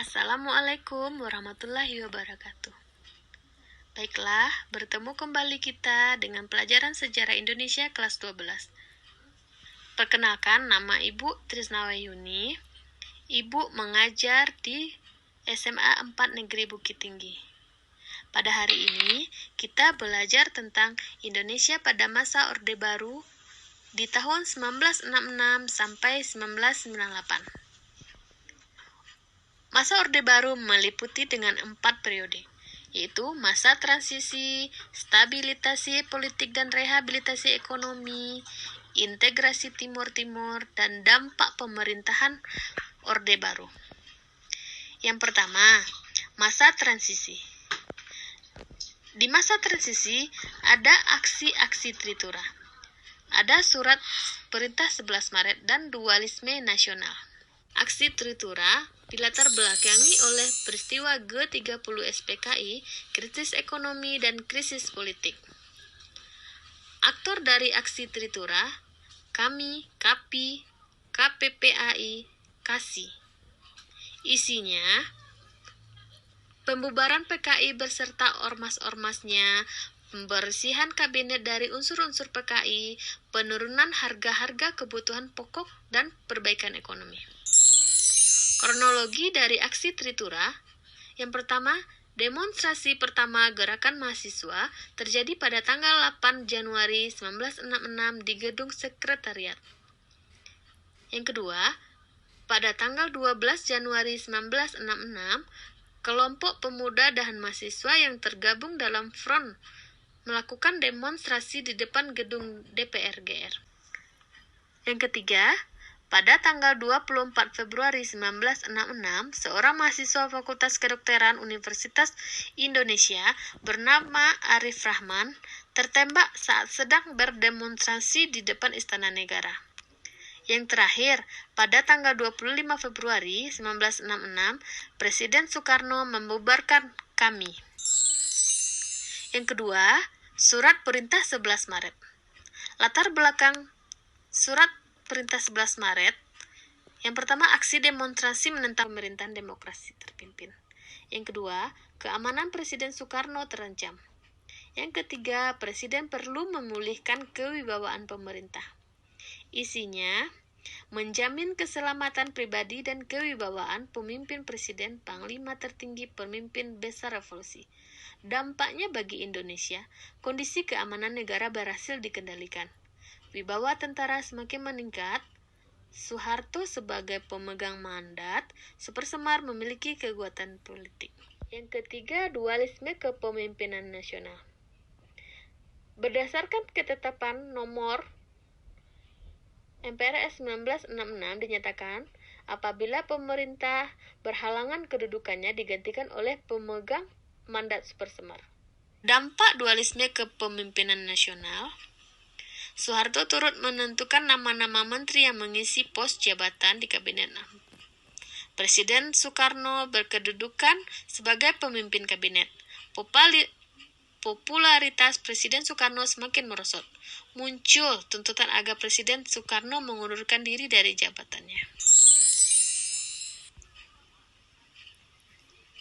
Assalamualaikum warahmatullahi wabarakatuh. Baiklah, bertemu kembali kita dengan pelajaran sejarah Indonesia kelas 12. Perkenalkan, nama Ibu Trisnawayuni. Ibu mengajar di SMA 4 Negeri Bukit Tinggi. Pada hari ini, kita belajar tentang Indonesia pada masa Orde Baru di tahun 1966 sampai 1998. Masa Orde Baru meliputi dengan 4 periode, yaitu masa transisi, stabilisasi politik dan rehabilitasi ekonomi, integrasi Timur-Timur, dan dampak pemerintahan Orde Baru. Yang pertama, masa transisi. Di masa transisi ada aksi-aksi Tritura. Ada surat perintah 11 Maret dan dualisme nasional. Aksi Tritura dilatar belakangi oleh peristiwa G30 SPKI, krisis ekonomi dan krisis politik. Aktor dari aksi Tritura, kami, KAPI, KPPAI, KASI. Isinya, pembubaran PKI beserta ormas-ormasnya, pembersihan kabinet dari unsur-unsur PKI, penurunan harga-harga kebutuhan pokok, dan perbaikan ekonomi. Kronologi dari aksi Tritura. Yang pertama, demonstrasi pertama gerakan mahasiswa terjadi pada tanggal 8 Januari 1966 di Gedung Sekretariat. Yang kedua, pada tanggal 12 Januari 1966, kelompok pemuda dan mahasiswa yang tergabung dalam front melakukan demonstrasi di depan gedung DPR GR. Yang ketiga, pada tanggal 24 Februari 1966, seorang mahasiswa Fakultas Kedokteran Universitas Indonesia bernama Arif Rahman tertembak saat sedang berdemonstrasi di depan Istana Negara. Yang terakhir, pada tanggal 25 Februari 1966, Presiden Soekarno membubarkan KAMI. Yang kedua, surat perintah 11 Maret. Latar belakang surat perintah 11 Maret. Yang pertama, aksi demonstrasi menentang pemerintahan demokrasi terpimpin. Yang kedua, keamanan Presiden Soekarno terancam. Yang ketiga, Presiden perlu memulihkan kewibawaan pemerintah. Isinya, menjamin keselamatan pribadi dan kewibawaan pemimpin presiden, panglima tertinggi, pemimpin besar revolusi. Dampaknya bagi Indonesia, kondisi keamanan negara berhasil dikendalikan. Wibawa tentara semakin meningkat. Soeharto sebagai pemegang mandat, Supersemar memiliki kekuatan politik. Yang ketiga, dualisme kepemimpinan nasional. Berdasarkan ketetapan nomor MPRS 1966 dinyatakan, apabila pemerintah berhalangan kedudukannya digantikan oleh pemegang mandat Supersemar. Dampak dualisme kepemimpinan nasional. Soeharto turut menentukan nama-nama menteri yang mengisi pos jabatan di kabinet. Presiden Soekarno berkedudukan sebagai pemimpin kabinet. Popularitas Presiden Soekarno semakin merosot. Muncul tuntutan agar Presiden Soekarno mengundurkan diri dari jabatannya.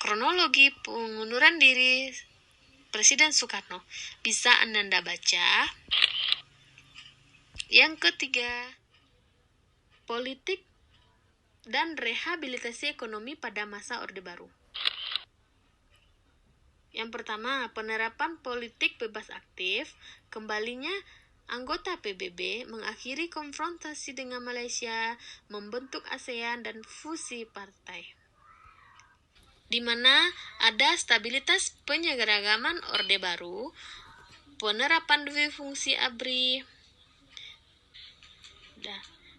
Kronologi pengunduran diri Presiden Soekarno bisa Anda baca. Yang ketiga, politik dan rehabilitasi ekonomi pada masa Orde Baru. Yang pertama, penerapan politik bebas aktif, kembalinya anggota PBB, mengakhiri konfrontasi dengan Malaysia, membentuk ASEAN, dan fusi partai. Di mana ada stabilitas penyeragaman Orde Baru, penerapan dui fungsi ABRI.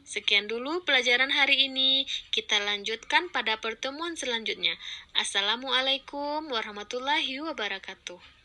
Sekian dulu pelajaran hari ini. Kita lanjutkan pada pertemuan selanjutnya. Assalamualaikum warahmatullahi wabarakatuh.